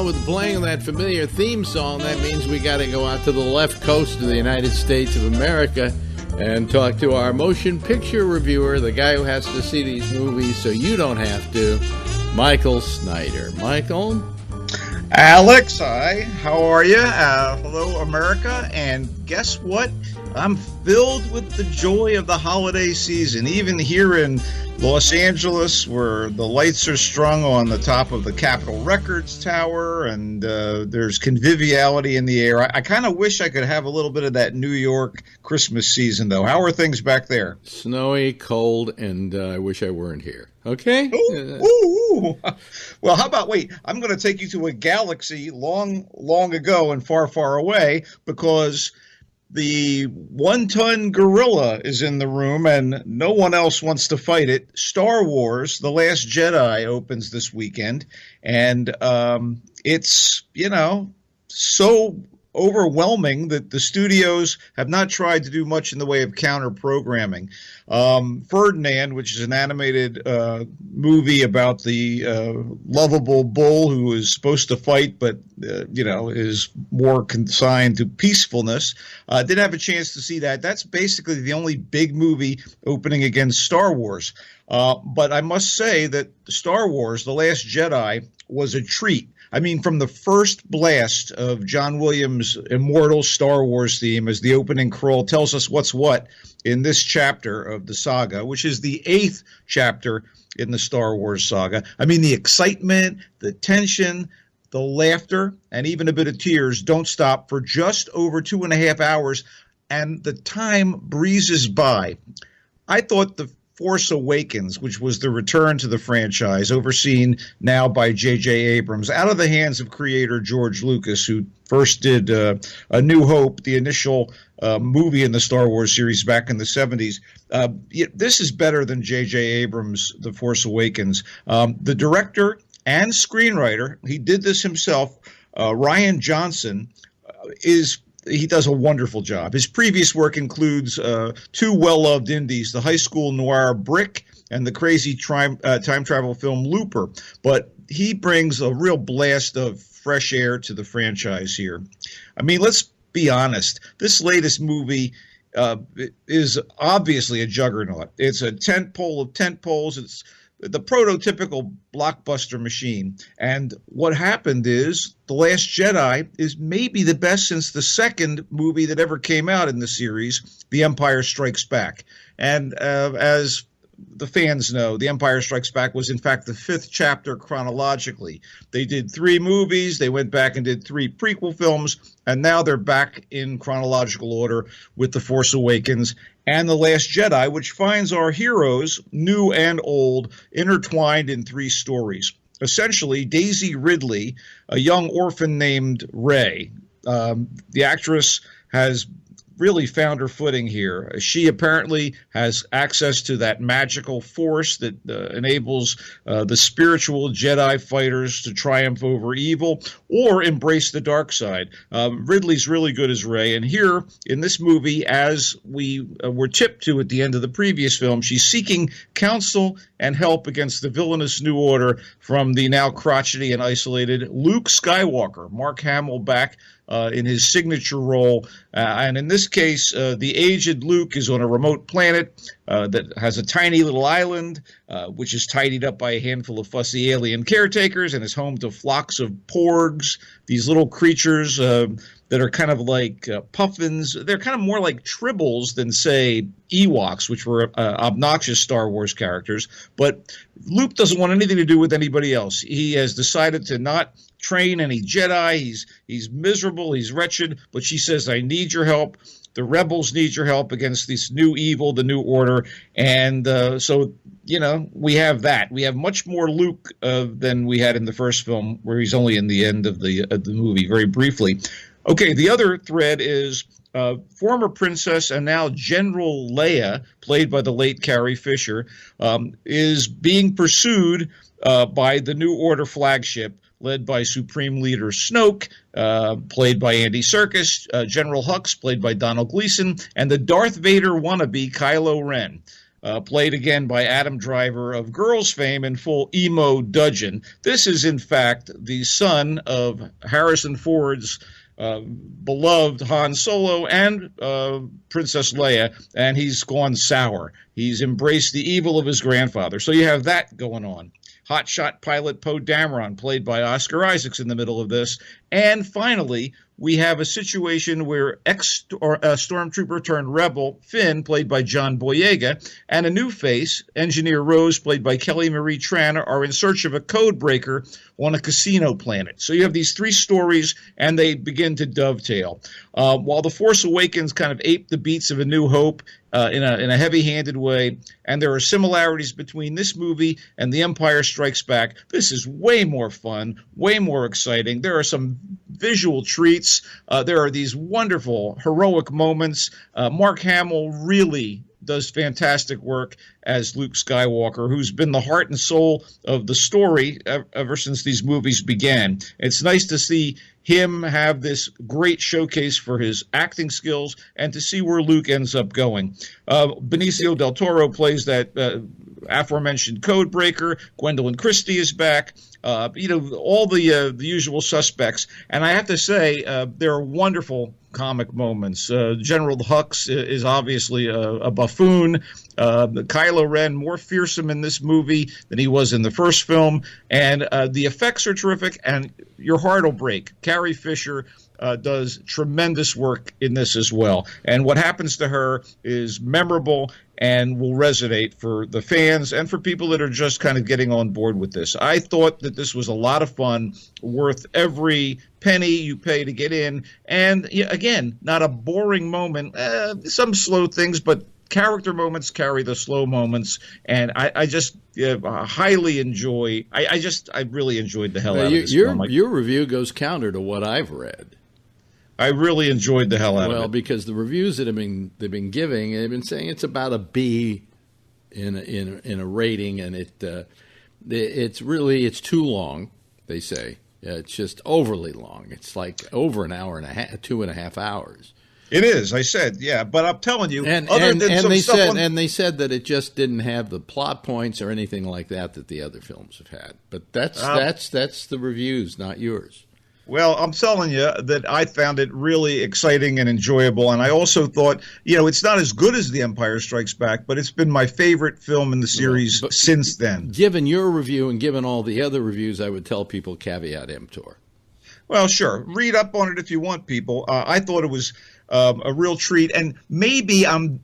Well, with playing of that familiar theme song, that means we got to go out to the left coast of the United States of America and talk to our motion picture reviewer, the guy who has to see these movies so you don't have to, Michael Snyder. Michael? Alex, hi. How are you? Hello, America. And guess what? I'm filled with the joy of the holiday season. Even here in Los Angeles, where the lights are strung on the top of the Capitol Records Tower, and there's conviviality in the air. I kind of wish I could have a little bit of that New York Christmas season, though. How are things back there? Snowy, cold, and I wish I weren't here. Okay? Ooh. Well, how about, wait, I'm going to take you to a galaxy long, long ago and far, far away, because the one-ton gorilla is in the room and no one else wants to fight it. Star Wars, The Last Jedi opens this weekend, and it's, so overwhelming that the studios have not tried to do much in the way of counter-programming. Ferdinand, which is an animated movie about the lovable bull who is supposed to fight but, is more consigned to peacefulness, didn't have a chance to see that. That's basically the only big movie opening against Star Wars. But I must say that Star Wars, The Last Jedi, was a treat. I mean, from the first blast of John Williams' immortal Star Wars theme as the opening crawl tells us what's what in this chapter of the saga, which is the 8th chapter in the Star Wars saga. I mean, the excitement, the tension, the laughter, and even a bit of tears don't stop for just over 2.5 hours, and the time breezes by. I thought The Force Awakens, which was the return to the franchise, overseen now by J.J. Abrams, out of the hands of creator George Lucas, who first did A New Hope, the initial movie in the Star Wars series back in the 70s. This is better than J.J. Abrams' The Force Awakens. The director and screenwriter, he did this himself, Rian Johnson, he does a wonderful job. His previous work includes two well-loved indies, the high school noir Brick and the crazy time travel film Looper. But he brings a real blast of fresh air to the franchise here. I mean, let's be honest. This latest movie is obviously a juggernaut. It's a tentpole of tentpoles. It's the prototypical blockbuster machine. And what happened is The Last Jedi is maybe the best since the second movie that ever came out in the series, The Empire Strikes Back. And as the fans know, The Empire Strikes Back was in fact the 5th chapter chronologically. They did 3 movies, they went back and did 3 prequel films, and now they're back in chronological order with The Force Awakens and The Last Jedi, which finds our heroes, new and old, intertwined in 3 stories. Essentially, Daisy Ridley, a young orphan named Rey. The actress has really found her footing here. She apparently has access to that magical force that enables the spiritual Jedi fighters to triumph over evil or embrace the dark side. Ridley's really good as Rey, and here in this movie, as we were tipped to at the end of the previous film, she's seeking counsel and help against the villainous New Order from the now crotchety and isolated Luke Skywalker. Mark Hamill back in his signature role. And in this case, the aged Luke is on a remote planet that has a tiny little island, which is tidied up by a handful of fussy alien caretakers and is home to flocks of porgs, these little creatures that are kind of like puffins. They're kind of more like tribbles than, say, Ewoks, which were obnoxious Star Wars characters. But Luke doesn't want anything to do with anybody else. He has decided to not train any Jedi. He's miserable. He's wretched. But she says, I need your help. The rebels need your help against this new evil, the New Order. And so, we have that. We have much more Luke than we had in the first film, where he's only in the end of the movie, very briefly. Okay, the other thread is former princess and now General Leia, played by the late Carrie Fisher, is being pursued by the New Order flagship, led by Supreme Leader Snoke, played by Andy Serkis, General Hux, played by Donald Gleason, and the Darth Vader wannabe Kylo Ren. played again by Adam Driver of Girls fame in full emo dudgeon. This is, in fact, the son of Harrison Ford's beloved Han Solo and Princess Leia, and he's gone sour. He's embraced the evil of his grandfather. So you have that going on. Hotshot pilot Poe Dameron, played by Oscar Isaacs, in the middle of this. And finally, we have a situation where stormtrooper turned rebel Finn, played by John Boyega, and a new face, Engineer Rose, played by Kelly Marie Tran, are in search of a code breaker on a casino planet. So you have these three stories, and they begin to dovetail. While The Force Awakens kind of aped the beats of A New Hope in a heavy-handed way, and there are similarities between this movie and The Empire Strikes Back, this is way more fun, way more exciting. There are some visual treats. There are these wonderful, heroic moments. Mark Hamill really does fantastic work as Luke Skywalker, who's been the heart and soul of the story ever since these movies began. It's nice to see him have this great showcase for his acting skills and to see where Luke ends up going. Benicio del Toro plays that aforementioned code breaker. Gwendolyn Christie is back. All the usual suspects. And I have to say, there are wonderful comic moments. General Hux is obviously a buffoon. Kylo Ren, more fearsome in this movie than he was in the first film. And the effects are terrific, and your heart will break. Carrie Fisher does tremendous work in this as well. And what happens to her is memorable and will resonate for the fans and for people that are just kind of getting on board with this. I thought that this was a lot of fun, worth every penny you pay to get in. And again, not a boring moment. Some slow things, but character moments carry the slow moments, and I just highly enjoy. I really enjoyed the hell out of this film. Your review goes counter to what I've read. I really enjoyed the hell out of it. Well, because the reviews that they've been giving, they've been saying it's about a B in a rating, and it's too long. They say it's just overly long. It's like over an hour and a half, 2.5 hours. It is. I said, yeah, but I'm telling you, and they said that it just didn't have the plot points or anything like that the other films have had. But that's the reviews, not yours. Well, I'm telling you that I found it really exciting and enjoyable, and I also thought, it's not as good as The Empire Strikes Back, but it's been my favorite film in the series since then. Given your review and given all the other reviews, I would tell people caveat emptor. Well, sure. Read up on it if you want, people. I thought it was a real treat, and maybe I'm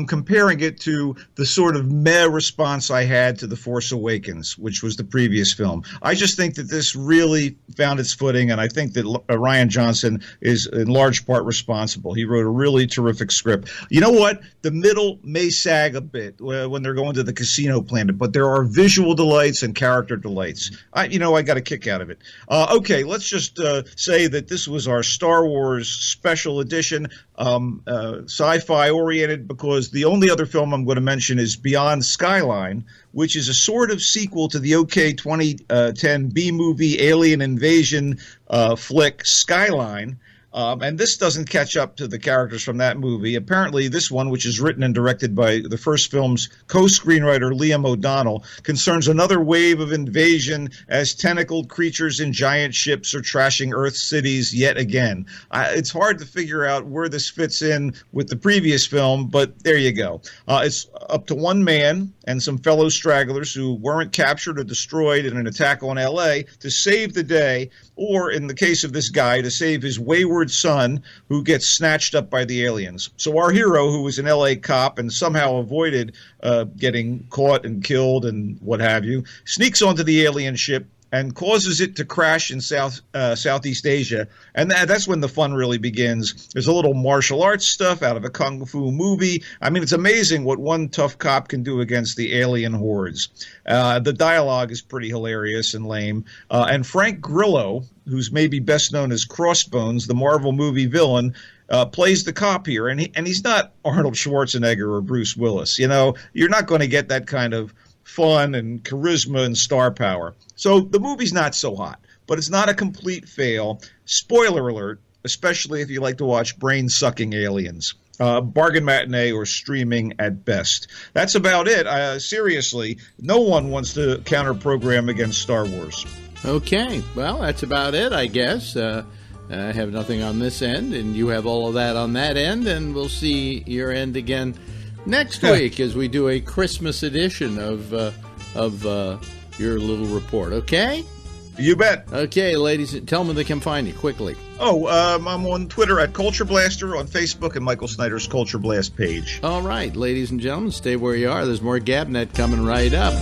comparing it to the sort of meh response I had to The Force Awakens, which was the previous film. I just think that this really found its footing, and I think that Rian Johnson is in large part responsible. He wrote a really terrific script. You know what? The middle may sag a bit when they're going to the casino planet, but there are visual delights and character delights. I got a kick out of it. Okay, let's just say that this was our Star Wars special edition. Sci-fi oriented, because the only other film I'm going to mention is Beyond Skyline, which is a sort of sequel to the OK 2010 B-movie alien invasion flick Skyline. And this doesn't catch up to the characters from that movie. Apparently, this one, which is written and directed by the first film's co-screenwriter Liam O'Donnell, concerns another wave of invasion as tentacled creatures in giant ships are trashing Earth's cities yet again. It's hard to figure out where this fits in with the previous film, but there you go. It's up to one man and some fellow stragglers who weren't captured or destroyed in an attack on L.A. to save the day, or in the case of this guy, to save his wayward son who gets snatched up by the aliens. So our hero, who was an LA cop and somehow avoided getting caught and killed and what have you, sneaks onto the alien ship and causes it to crash in Southeast Asia. And that's when the fun really begins. There's a little martial arts stuff out of a kung fu movie. I mean, it's amazing what one tough cop can do against the alien hordes. The dialogue is pretty hilarious and lame. And Frank Grillo, who's maybe best known as Crossbones, the Marvel movie villain, plays the cop here. And he's not Arnold Schwarzenegger or Bruce Willis. You're not going to get that kind of fun and charisma and star power. So the movie's not so hot, but it's not a complete fail. Spoiler alert, especially if you like to watch brain-sucking aliens. bargain matinee or streaming at best. That's about it. Seriously, no one wants to counter-program against Star Wars. Okay, well, that's about it, I guess. I have nothing on this end, and you have all of that on that end, and we'll see your end again next week as we do a Christmas edition of your little report, okay? You bet. Okay, ladies, tell them they can find you quickly. I'm on Twitter at Culture Blaster, on Facebook, and Michael Snyder's Culture Blast page. All right, ladies and gentlemen, stay where you are. There's more GABNet coming right up.